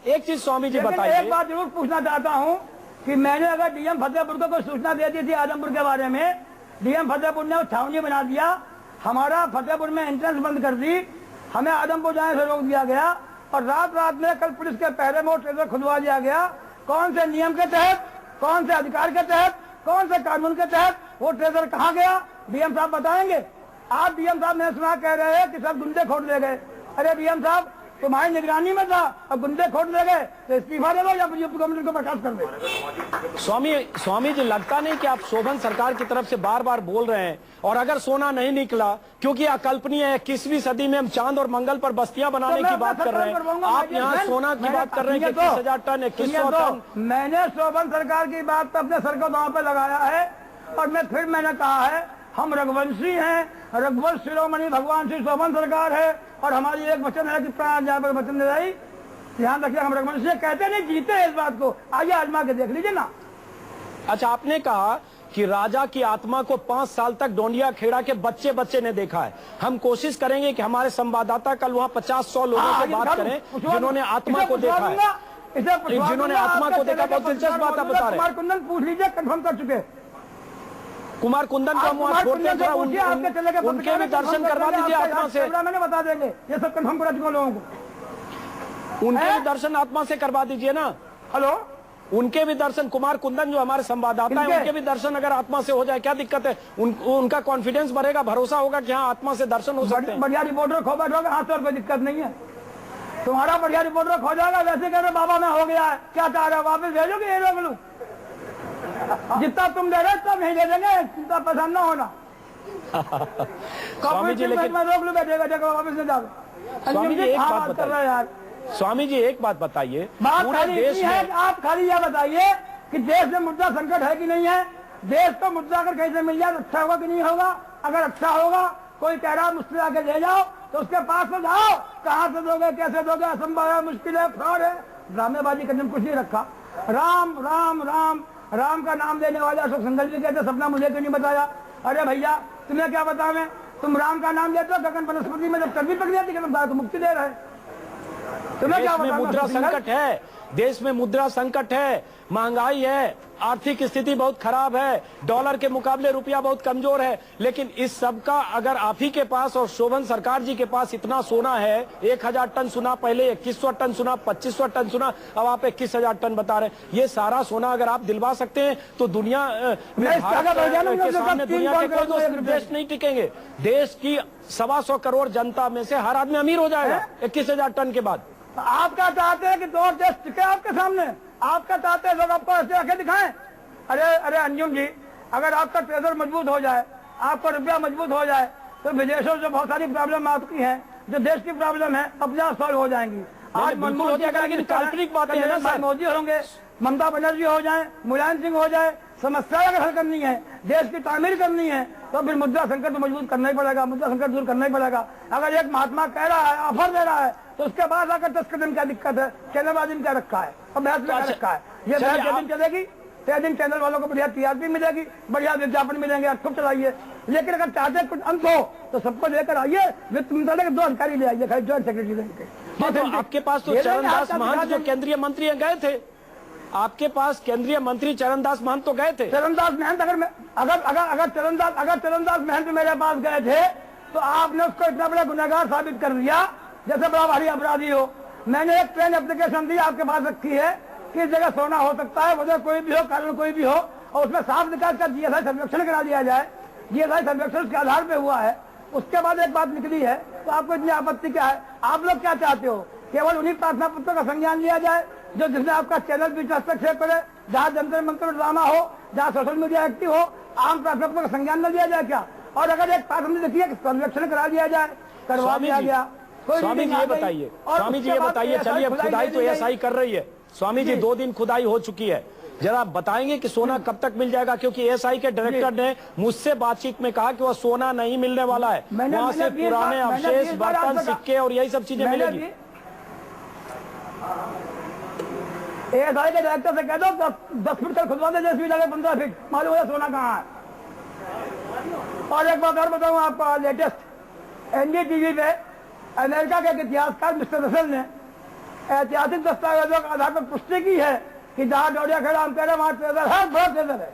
एक चीज स्वामी जी बताइए। एक बात जरूर पूछना चाहता हूँ कि मैंने अगर डीएम फतेहपुर को कोई सूचना दे दी थी आजमपुर के बारे में, डीएम फतेहपुर ने छावनी बना दिया, हमारा फतेहपुर में एंट्रेंस बंद कर दी, हमें आदमपुर जाने से रोक दिया गया और रात रात में कल पुलिस के पहरे में वो ट्रेजर खुलवा दिया गया। कौन से नियम के तहत, कौन से अधिकार के तहत, कौन से कानून के तहत वो ट्रेजर कहाँ गया? डीएम साहब बताएंगे। आप डीएम साहब ने सुना कह रहे हैं कि सब गुंडे खोट ले गए। अरे डीएम साहब तुम्हारी निगरानी में था और गुंडे खोट ले गए तो इस्तीफा दे दो या गवर्नमेंट को बर्खास्त कर दो। स्वामी जी, लगता नहीं कि आप शोभन सरकार की तरफ से बार बार बोल रहे हैं? और अगर सोना नहीं निकला, क्योंकि अकल्पनीय है 21वीं सदी में हम चांद और मंगल पर बस्तियां बनाने की बात कर रहे हैं, आप यहाँ सोना की बात कर रहे हैं कि 21,000 टन, 2100 टन। मैंने शोभन सरकार की बात तो अपने सर को दांव पे लगाया है और मैंने कहा है हम रघुवंशी हैं, रघुवंश शिरोमणि भगवान श्री शोभन सरकार है और हमारी एक वचन है कि प्राण जहाँ पर वचन दिलाई, ध्यान रखिए हम रघुवंशी कहते नहीं, जीते हैं इस बात को, आइए आजमा के देख लीजिए ना। अच्छा, आपने कहा कि राजा की आत्मा को 5 साल तक डोंडिया खेड़ा के बच्चे ने देखा है। हम कोशिश करेंगे कि हमारे संवाददाता कल वहाँ 50-100 लोगों से बात करें जिन्होंने आत्मा को देखा है, जिन्होंने आत्मा को देखा। बहुत दिलचस्प बात आप बता रहे हैं। कुमार कुंदन पूछ लीजिए, कन्फर्म कर चुके। कुमार कुंदन को हम वहाँ छोड़ते हैं, उनके भी दर्शन करवा दीजिए आत्मा से। मैंने बता देंगे, ये सब कन्फर्म करा चुके लोगों को। उनके भी दर्शन आत्मा से करवा दीजिए ना। हेलो, उनके भी दर्शन, कुमार कुंदन जो हमारे संवाददाता है, उनके भी दर्शन अगर आत्मा से हो जाए क्या दिक्कत है? उनका कॉन्फिडेंस बढ़ेगा, भरोसा होगा कि हाँ आत्मा से दर्शन हो सकते हैं। बढ़िया रिपोर्टर खो बैठोगे, हाथ और कोई दिक्कत नहीं है, तुम्हारा बढ़िया रिपोर्टर खो जाएगा। वैसे कह रहे बाबा में हो गया है, क्या चाह रहे हो, वापस भेजोगे ये लोग? जितना तुम दे रहे हो तब नहीं दे देंगे, चिंता पसंद न होना। स्वामी जी लेकिन रोक लो, बैठेगा जगह वापस न जाओ। स्वामी जी एक बात बताइए यार, स्वामी जी एक बात बताइए, पूरे देश में आप खाली यह बताइए कि देश में मुद्रा संकट है कि नहीं है? देश को मुद्रा अगर कहीं से मिल जाए अच्छा होगा कि नहीं होगा? अगर अच्छा होगा, कोई कह रहा मुझसे आके ले जाओ तो उसके पास तो जाओ, कहाँ से दोगे, कैसे दोगे, असंभव है, मुश्किल है, फ्रॉड है, ड्रामेबाजी करने में कुछ नहीं रखा। राम राम राम राम का नाम लेने वाले अशोक सिंघल जी कहते सपना मुझे क्यों नहीं बताया? अरे भैया तुम्हें क्या बताऊं मैं, तुम राम का नाम लेते हो, गगन वनस्पति में जब कभी तक नहीं आती तो मुक्ति दे रहे। तुम्हें क्या बताऊं? मुद्रा संकट है, देश में मुद्रा संकट है, महंगाई है, आर्थिक स्थिति बहुत खराब है, डॉलर के मुकाबले रुपया बहुत कमजोर है, लेकिन इस सब का अगर आप ही के पास और शोभन सरकार जी के पास इतना सोना है, 1,000 टन सुना पहले, 2,100 टन सुना, 2,500 टन सुना, अब आप 21,000 टन बता रहे हैं। ये सारा सोना अगर आप दिलवा सकते हैं तो दुनिया के सामने दुनिया के कोई देश नहीं टिकेंगे। देश की 125 करोड़ जनता में से हर आदमी अमीर हो जाएगा 21,000 टन के बाद। आप क्या चाहते हैं कि 2 देश टिके आपके सामने? आप क्या चाहते हैं लोग आपको ऐसे आके दिखाएं? अरे अंजुम जी, अगर आपका ट्रेजर मजबूत हो जाए, आपका रुपया मजबूत हो जाए तो विदेशों से बहुत सारी प्रॉब्लम आपकी है, जो देश की प्रॉब्लम है अपने आप सॉल्व हो जाएंगी। आज मनमोहन हो जाएगा, लेकिन काल्पनिक बातें हैं ना, मोदी होंगे, ममता बनर्जी हो जाए, मुलायम सिंह हो जाए, समस्या अगर हल करनी है, देश की तामीर करनी है तो फिर मुद्रा संकट को मजबूत करना ही पड़ेगा, मुद्रा संकट दूर करना ही पड़ेगा। अगर एक महात्मा कह रहा है, ऑफर दे रहा है, तो उसके बाद आकर 10 कदम क्या दिक्कत है? चैनलबाजी में क्या रखा है और बहस में क्या रखा है? ये बहस जिस दिन चलेगी 6 दिन चैनल वालों को बढ़िया टीआरपी मिलेगी, बढ़िया विज्ञापन मिलेंगे, खूब चलाइए। लेकिन अगर चाहते कुछ अंत हो तो सबको लेकर आइए, वित्त मंत्रालय के 2 अधिकारी ले आइए, खाली ज्वाइंट सेक्रेटरी लेंगे। आपके पास तो चरणदास महंत जो केंद्रीय मंत्री गए थे, आपके पास केंद्रीय मंत्री चरणदास महंत तो गए थे। चरणदास महंत अगर चरणदास महंत मेरे पास गए थे तो आपने उसको इतना बड़ा गुनहगार साबित कर दिया जैसे बड़ा भारी अपराधी हो। मैंने एक ट्रेन एप्लीकेशन दी आपके पास रखी है, किस जगह सोना हो सकता है, वजह कोई भी हो, कारण कोई भी हो, और उसमें साफ निकाल कर जीएसआई सर्वेक्षण करा दिया जाए। जीएसआई सर्वेक्षण उसके आधार पे हुआ है, उसके बाद एक बात निकली है, तो आपको इतनी आपत्ति क्या है? आप लोग क्या चाहते हो? केवल उन्हीं प्रार्थना पत्रों का संज्ञान लिया जाए जो जिसमें आपका चैनल भी हस्तक्षेप करे, जहाँ जंतर मंत्र ड्रामा हो, जहाँ सोशल मीडिया एक्टिव हो, आम प्रार्थना पत्रों का संज्ञान न लिया जाए क्या? और अगर एक बात हमने देखी है कि सर्वेक्षण करा दिया जाए, करवा दिया गया। स्वामी जी ये बताइए, स्वामी जी ये बताइए, चलिए अब खुदाई तो एसआई कर रही है, स्वामी जी 2 दिन खुदाई हो चुकी है, जरा बताएंगे कि सोना कब तक मिल जाएगा? क्योंकि एसआई के डायरेक्टर ने मुझसे बातचीत में कहा कि वह सोना नहीं मिलने वाला है, वहाँ से पुराने अवशेष, बर्तन, सिक्के और यही सब चीजें मिलेगी। एसआई के डायरेक्टर से कह दो 10 फीट तक खुदवा दे, 10 फीट अगर 15 फीट, मालूम है सोना कहाँ है। और एक बात और बताऊँ आपको, लेटेस्ट एनडीटीवी पे अमेरिका के इतिहासकार मिस्टर रसेल ने ऐतिहासिक दस्तावेजों के आधार पर पुष्टि की है कि जहां डोडिया खड़ा हम कह रहे हैं वहां ट्रेजर है, बड़ा ट्रेजर है।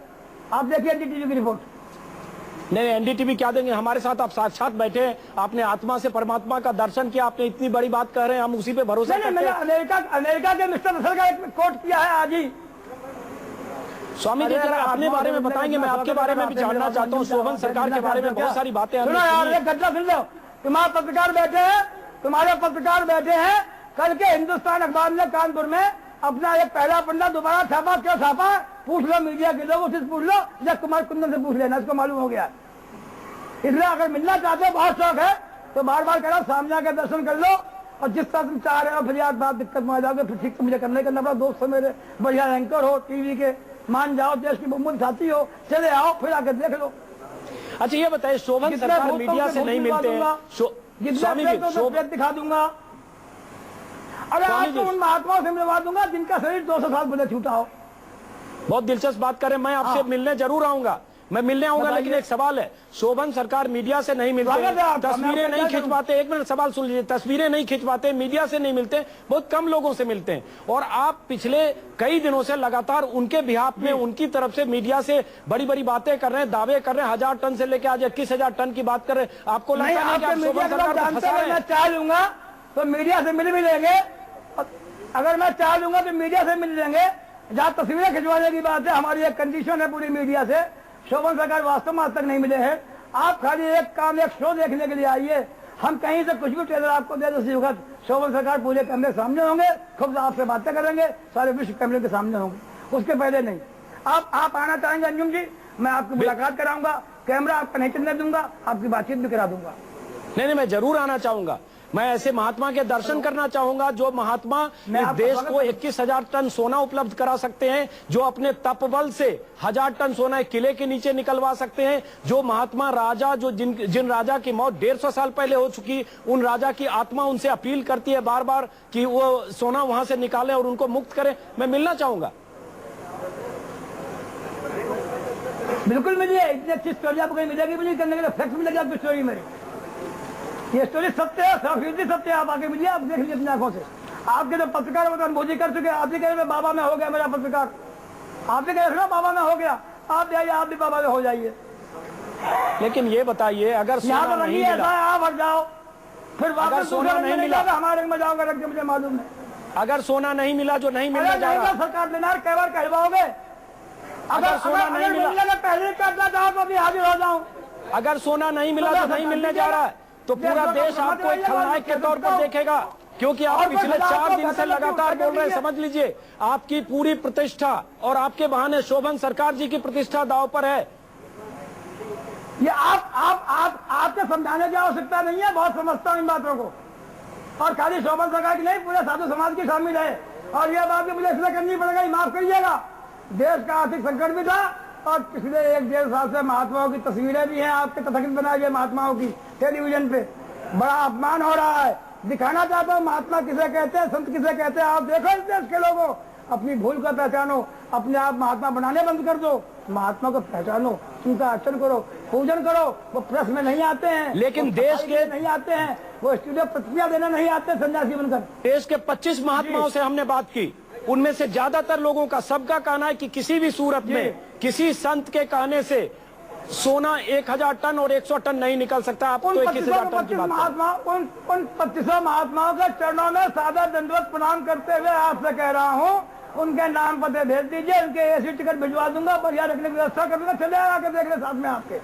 आप देखिए एनडीटीवी की रिपोर्ट। नहीं, एनडीटीवी क्या देंगे, हमारे साथ आप साक्षात बैठे हैं, आपने आत्मा से परमात्मा का दर्शन किया, आपने इतनी बड़ी बात कह रहे हैं, हम उसी पे भरोसा करते हैं। मैंने अमेरिका के मिस्टर रसल का एक कोट किया है आज ही। स्वामी जी जरा अपने बारे में बताएंगे, मैं आपके बारे में भी जानना चाहता हूँ। शोभन सरकार के बारे में बहुत सारी बातें सुनो यार, एक घटना सुन लो। तुम्हारे पत्रकार बैठे हैं, कल के हिंदुस्तान अखबार ने कानपुर में अपना एक पहला पन्ना दोबारा छापा। क्यों छापा? पूछ लो मीडिया के लोग, उससे पूछ लो या कुमार कुंदन से पूछ लेना, इसको मालूम हो गया। इसलिए अगर मिलना चाहते हो, बहुत शौक है, तो बार बार कह रहा सामने आकर दर्शन कर लो, और जिस तरह तुम चाह रहे हो फिर यार बात दिक्कत में आ जाओगे, फिर ठीक तो मुझे करना ही करना पड़ा। दोस्त हो मेरे, बढ़िया एंकर हो टीवी के, मान जाओ, देश की बहुमूल्य साथी हो, चले आओ फिर आकर देख लो। अच्छा ये बताइए, शोभन सरकार मीडिया से नहीं मिलते हैं, स्वामी जी दिखा दूंगा। अरे आपको उन महात्माओं से मिलवा दूंगा जिनका शरीर 200 साल पहले छूटा हो। बहुत दिलचस्प बात करें, मैं आपसे मिलने जरूर आऊंगा, मैं मिलने आऊंगा, लेकिन एक सवाल है, शोभन सरकार मीडिया से नहीं मिलते, तस्वीरें नहीं खिंचवाते, एक मिनट सवाल सुन लीजिए, तस्वीरें नहीं खिंचवाते, मीडिया से नहीं मिलते, बहुत कम लोगों से मिलते हैं, और आप पिछले कई दिनों से लगातार उनके बिहाफ में, उनकी तरफ से मीडिया से बड़ी बड़ी बातें कर रहे हैं, दावे कर रहे हैं, 1000 टन से लेकर आज 21,000 टन की बात कर रहे हैं। आपको लगता है कि आप शोभन सरकार को फंसा रहे हैं? मैं चाह लूंगा तो मीडिया से मिल भी लेंगे, अगर मैं चाह लूंगा तो मीडिया से मिल लेंगे। जहाँ तस्वीरें खिंचवाने की बात है, हमारी एक कंडीशन है पूरी मीडिया से, शोभन सरकार वास्तव में आज तक नहीं मिले हैं। आप खाली एक काम, एक शो देखने के लिए आइए, हम कहीं से कुछ भी ट्रेलर आपको दे दो, शोभन सरकार पूरे कैमरे के सामने होंगे, खुद आपसे बातें करेंगे, सारे विश्व कैमरे के सामने होंगे, उसके पहले नहीं। आप आना चाहेंगे अंजुम जी, मैं आपकी मुलाकात कराऊंगा, कैमरा आपका नहीं चलने दूंगा, आपकी बातचीत भी करा दूंगा। नहीं, मैं जरूर आना चाहूंगा, मैं ऐसे महात्मा के दर्शन करना चाहूंगा जो महात्मा देश को 21,000 टन सोना उपलब्ध करा सकते हैं, जो अपने तपबल से 1000 टन सोना एक किले के नीचे निकलवा सकते हैं, जो महात्मा राजा, जो जिन राजा की मौत 150 साल पहले हो चुकी, उन राजा की आत्मा उनसे अपील करती है बार बार कि वो सोना वहां से निकाले और उनको मुक्त करें। मैं मिलना चाहूंगा। बिल्कुल मिलिए, इतनी अच्छी स्टोरी आपको कहीं मिलेगी भी नहीं, करने के लिए फैक्ट मिलेगी आपकी स्टोरी मेरी। ये स्टोरी सत्य है, सत्य है, आप आगे मिलिए, आप देख लीजिए अपनी आंखों से। आपके जो पत्रकार वो अनुभूति कर चुके, आप ही कह रहे बाबा में हो गया मेरा पत्रकार, आप ही कह रहे बाबा में हो गया, आप जाइए, आप भी बाबा में हो जाइए। लेकिन ये बताइए, अगर सोना नहीं मिला, आप हट जाओ, फिर वापस सोना नहीं मिला, हमारे में जाओगे रख के, मुझे मालूम है। अगर सोना नहीं मिला, जो नहीं मिलने जा रहा, सरकार देना कई बार कहवाओगे, अगर सोना नहीं मिला पहले करना चाहो तो अभी हाजिर हो जाऊं। अगर सोना नहीं मिला जो नहीं मिलने जा रहा है, तो पूरा देश आपको एक खलनायक के तौर पर देखेगा, क्योंकि आप पिछले 4 दिन से लगातार बोल रहे हैं। समझ लीजिए, आपकी पूरी प्रतिष्ठा और आपके बहाने शोभन सरकार जी की प्रतिष्ठा दांव पर है। ये आपके समझाने की आवश्यकता नहीं है, बहुत समझता हूं इन बातों को, और खाली शोभन सरकार की नहीं, पूरे साधु समाज की शामिल है। और यह बात भी मुझे इसलिए करनी पड़ेगी, माफ करिएगा, देश का आर्थिक संकट भी था, और पिछले 1-1.5 साल से महात्माओं की तस्वीरें भी हैं आपके तथाकथित बनाए गए महात्माओं की टेलीविजन पे, बड़ा अपमान हो रहा है। दिखाना चाहता हूँ महात्मा किसे कहते हैं, संत किसे कहते हैं। आप देखो इस देश के लोगों, अपनी भूल को पहचानो, अपने आप महात्मा बनाने बंद कर दो, महात्मा को पहचानो, उनका अर्चन करो, पूजन करो। वो प्रेस में नहीं आते हैं, लेकिन देश के नहीं आते हैं, वो स्टूडियो प्रतिक्रिया देने नहीं आते सन्यासी बनकर। देश के 25 महात्माओं से हमने बात की, उनमें से ज्यादातर लोगों का, सबका कहना है कि किसी भी सूरत में किसी संत के कहने से सोना 1000 टन और 100 टन नहीं निकल सकता। आप तो 21,000 टन की बात उन 25 महात्माओं के चरणों में सादा दंडवत प्रणाम करते हुए आपसे कह रहा हूँ, उनके नाम पते भेज दीजिए, उनके एसी टिकट भिजवा दूंगा, बढ़िया रखने की व्यवस्था कर दूंगा, चले आके देख ले साथ में आपके।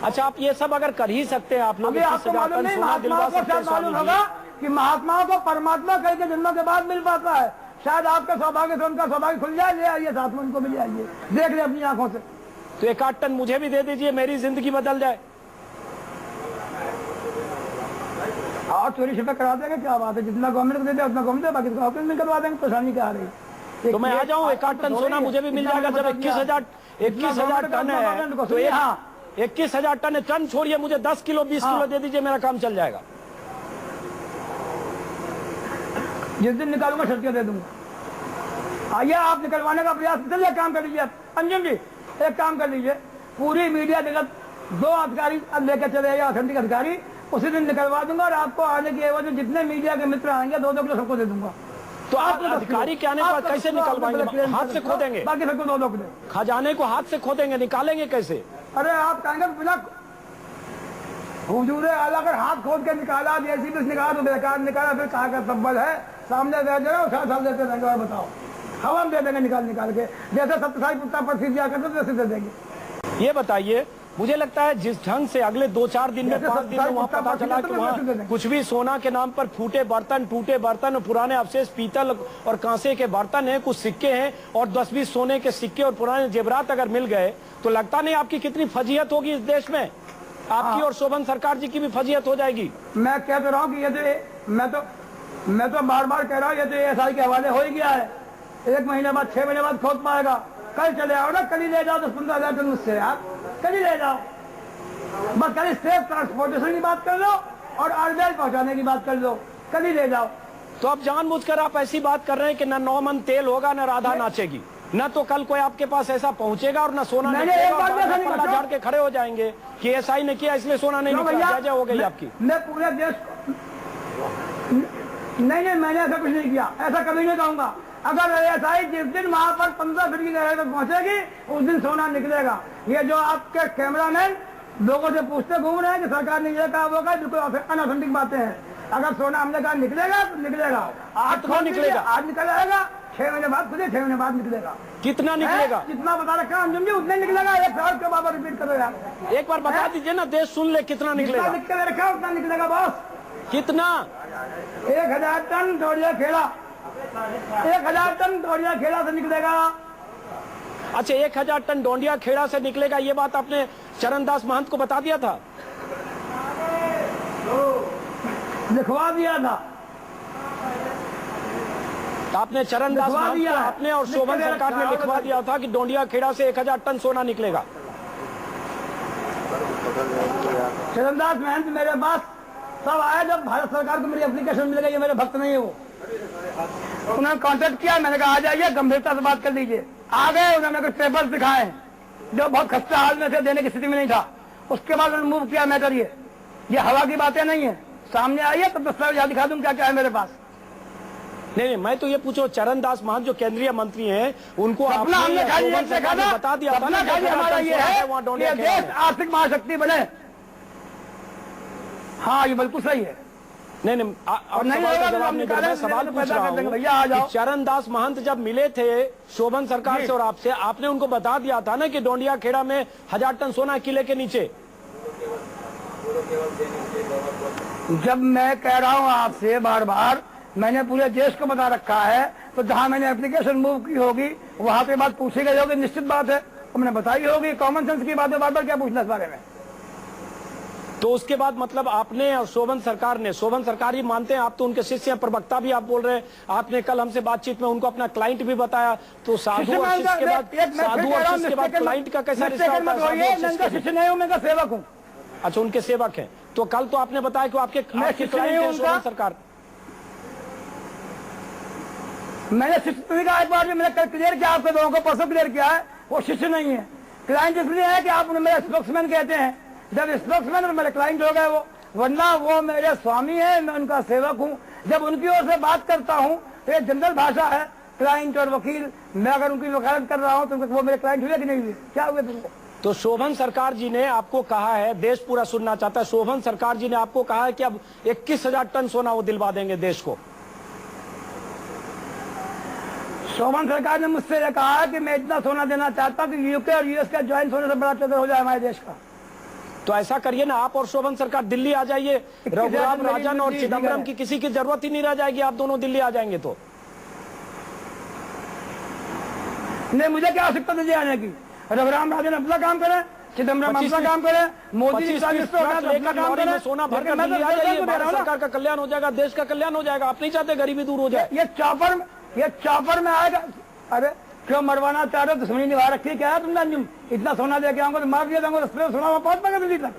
अच्छा, आप ये सब अगर कर ही सकते हैं, आप लोग आपको मालूम नहीं, महात्माओं को शायद मालूम होगा कि महात्माओं को परमात्मा कई के जन्मों के बाद मिल पाता है। शायद आपका सौभाग्य से उनका सौभाग्य खुल जाए, ले आइए साथ में, उनको मिल आइए, देख ले अपनी आंखों से। तो 1-8 टन मुझे भी दे दीजिए, मेरी जिंदगी बदल जाए। और चोरी छिपा करा देंगे, क्या बात है, जितना गवर्नमेंट को देते उतना गवर्नमेंट, बाकी तो ऑफिस में करवा देंगे, परेशानी क्या आ रही है। तो मैं आ जाऊं, 1-8 टन सोना मुझे भी मिल जाएगा। जब 21,000 टन है तो 21,000 टन, टन छोड़िए, मुझे 10 किलो 20 किलो दे दीजिए, मेरा काम चल जाएगा। जिस दिन निकालूंगा शर्तियां दे दूंगा। आइए, आप निकलवाने का प्रयास, चलिए काम कर लीजिए। अंजुम जी एक काम कर लीजिए, पूरी मीडिया जगत 2 अधिकारी लेकर चले आइए, ऑथेंटिक अधिकारी, उसी दिन निकलवा दूंगा, और आपको आने की एवज में जितने मीडिया के मित्र आएंगे 2-2 किलो सबको दे दूंगा। तो आप अधिकारी के आने पर कैसे निकलवाएंगे? हाथ से खोदेंगे? बाकी सबको दो लोग खजाने को हाथ से खोदेंगे, निकालेंगे कैसे? अरे आप कहेंगे बिना हुजूर आला अगर हाथ खोद के निकाला, जैसी भी निकाला तो बेकार निकाला, फिर कहा का तब्बल है, सामने दे देना, उठा देते रहेंगे। और बताओ, हम दे देंगे निकाल के, जैसे सत्ताई पुत्ता पर सीट दिया करते वैसे दे देंगे। ये बताइए, मुझे लगता है जिस ढंग से अगले 2-4 दिन में 5 दिन में वहाँ पता चला कि वहाँ कुछ भी सोना के नाम पर फूटे बर्तन, टूटे बर्तन, पुराने अवशेष पीतल और कांसे के बर्तन हैं, कुछ सिक्के हैं और 10-20 सोने के सिक्के और पुराने जेवरात अगर मिल गए तो लगता नहीं आपकी कितनी फजीहत होगी इस देश में? आपकी और शोभन सरकार जी की भी फजीहत हो जाएगी। मैं कह तो रहा हूँ कि ये तो मैं तो बार बार कह रहा हूँ, ये तो एएसआई के हवाले हो ही गया है। 1 महीने बाद 6 महीने बाद खोद पाएगा। कल चले आओ ना, कल ही ले जाओ 10-15 टन मुझसे यार, कल ही ले जाओ। बस कल सेफ ट्रांसपोर्टेशन की बात कर लो और आरबीआई पहुंचाने की बात कर लो, कल ही ले जाओ। तो अब जानबूझकर आप ऐसी बात कर रहे हैं कि न 9 मन तेल होगा, न राधा नाचेगी, न तो कल कोई आपके पास ऐसा पहुंचेगा और न सोना पल्ला झाड़ के खड़े हो जाएंगे कि एसआई ने किया इसलिए सोना नहीं निकला। क्या हो गई आपकी? मैं पूरे देश नहीं, मैंने ऐसा कुछ नहीं किया, ऐसा कभी नहीं कहूंगा। अगर एसआई जिस दिन वहां पर 15 फीट की गहराई तक पहुंचेगी उस दिन सोना निकलेगा। ये जो आपके कैमरामैन लोगों से पूछते घूम रहे हैं कि सरकार ने ये कहा, वो कहा, बिल्कुल अनऑथेंटिक बातें हैं। अगर सोना हमने कहा निकलेगा तो निकलेगा। आज तो निकलेगा, आज निकल आएगा, 6 महीने बाद खुदे 6 महीने बाद निकलेगा। कितना निकलेगा? जितना बता रखा अंजुम जी उतना निकलेगा। एक साल के बाद रिपीट करो यार, एक बार बता दीजिए ना, देश सुन ले कितना निकलेगा। लिख के रखा उतना निकलेगा बॉस। कितना? 1000 टन डोरिया खेड़ा, 1000 टन डोरिया खेड़ा से निकलेगा। अच्छा, 1000 टन डोंडिया खेड़ा से निकलेगा, ये बात आपने चरणदास महंत को बता दिया था? लिखवा दिया था आपने चरणदास महंत को, आपने और शोभन सरकार ने लिखवा दिया था कि डोंडिया खेड़ा से 1000 टन सोना निकलेगा। चरणदास महंत मेरे पास तब आया जब भारत सरकार को मेरी एप्लीकेशन मिल गई। ये मेरे भक्त नहीं है वो, उन्होंने कांटेक्ट किया, मैंने कहा आ जाइए, गंभीरता से बात कर लीजिए। आ गए, उन्होंने कुछ पेपर्स दिखाए जो बहुत खस्ता हाल में थे, देने की स्थिति में नहीं था। उसके बाद उन्होंने मूव किया मैटर। ये हवा की बातें नहीं है, सामने आई है तो दस्तावेज दिखा दूं क्या क्या है मेरे पास। नहीं, मैं तो ये पूछो, चरणदास महंत जो केंद्रीय मंत्री हैं उनको अपना हमने बता दिया था ना, हमारा ये है देश आर्थिक महाशक्ति बने। हाँ, ये बिल्कुल सही है। नहीं, सवाल पूछ रहा हूँ, चरणदास महंत जब मिले थे शोभन सरकार से और आपसे, आपने उनको बता दिया था ना कि डोंडिया खेड़ा में 1000 टन सोना किले के नीचे। जब मैं कह रहा हूँ आपसे बार बार, मैंने पूरे देश को बता रखा है, तो जहाँ मैंने एप्लीकेशन मूव की होगी वहाँ पे बात पूछी गई होगी, निश्चित बात है, हमने बताई होगी। कॉमन सेंस की बात है, बार बार क्या पूछना इस बारे में। तो उसके बाद मतलब आपने और शोभन सरकार ने, शोभन सरकार ही मानते हैं, आप तो उनके शिष्य हैं, प्रवक्ता भी आप बोल रहे हैं, आपने कल हमसे बातचीत में उनको अपना क्लाइंट भी बताया, तो साधु और शिष्य के बाद क्लाइंट का कैसा रिश्ता होता है? शिष्य नहीं हूँ, मैं सेवक हूँ। अच्छा, उनके सेवक हैं। तो कल तो आपने बताया कि आपके क्लाइंट है शोभन सरकार। मैंने शिष्य का एक बार भी मैंने क्लियर किया, आपके दोनों को परसों क्लियर किया है, वो शिष्य नहीं है। क्लाइंट इसलिए है कि आप उन्हें मेरे स्पोक्समैन कहते हैं। जब स्पोक्समैन और मेरे क्लाइंट हो गए वो, वरना वो मेरे स्वामी है, मैं उनका सेवक हूँ। जब उनकी ओर से बात करता हूँ तो ये जनरल भाषा है, क्लाइंट और वकील। मैं अगर उनकी वकालत कर रहा हूँ तो वो मेरे क्लाइंट हुए कि नहीं हुए? क्या हुए तुमको? तो शोभन सरकार जी ने आपको कहा है, देश पूरा सुनना चाहता है, शोभन सरकार जी ने आपको कहा है कि अब 21,000 टन सोना वो दिलवा देंगे देश को। शोभन सरकार ने मुझसे यह कहा है कि मैं इतना सोना देना चाहता हूँ कि यूके और यूएस का ज्वाइंट होने से बड़ा चक्कर हो जाए हमारे देश का। तो ऐसा करिए ना, आप और शोभन सरकार दिल्ली आ जाइए, रघुराम राजन और चिदम्बरम की किसी की जरूरत ही नहीं रह जाएगी, आप दोनों दिल्ली आ जाएंगे तो। नहीं, मुझे क्या आवश्यकता दीजिए आने की। रघुराम राजन अपना काम करें, चिदम्बरम अपना काम करें, मोदी सोना भरकर दिल्ली आ जाइए, भारत सरकार का कल्याण हो जाएगा, देश का कल्याण हो जाएगा। आप नहीं चाहते गरीबी दूर हो जाए? ये चॉपर में आएगा। अरे क्यों मरवाना चाह रहे हो? दुश्मनी निभा रखी है क्या है तुमने? इतना सोना दे के आऊंगा तो मार दिया जाऊंगा, सोना पहुंच पाएगा दिल्ली तक।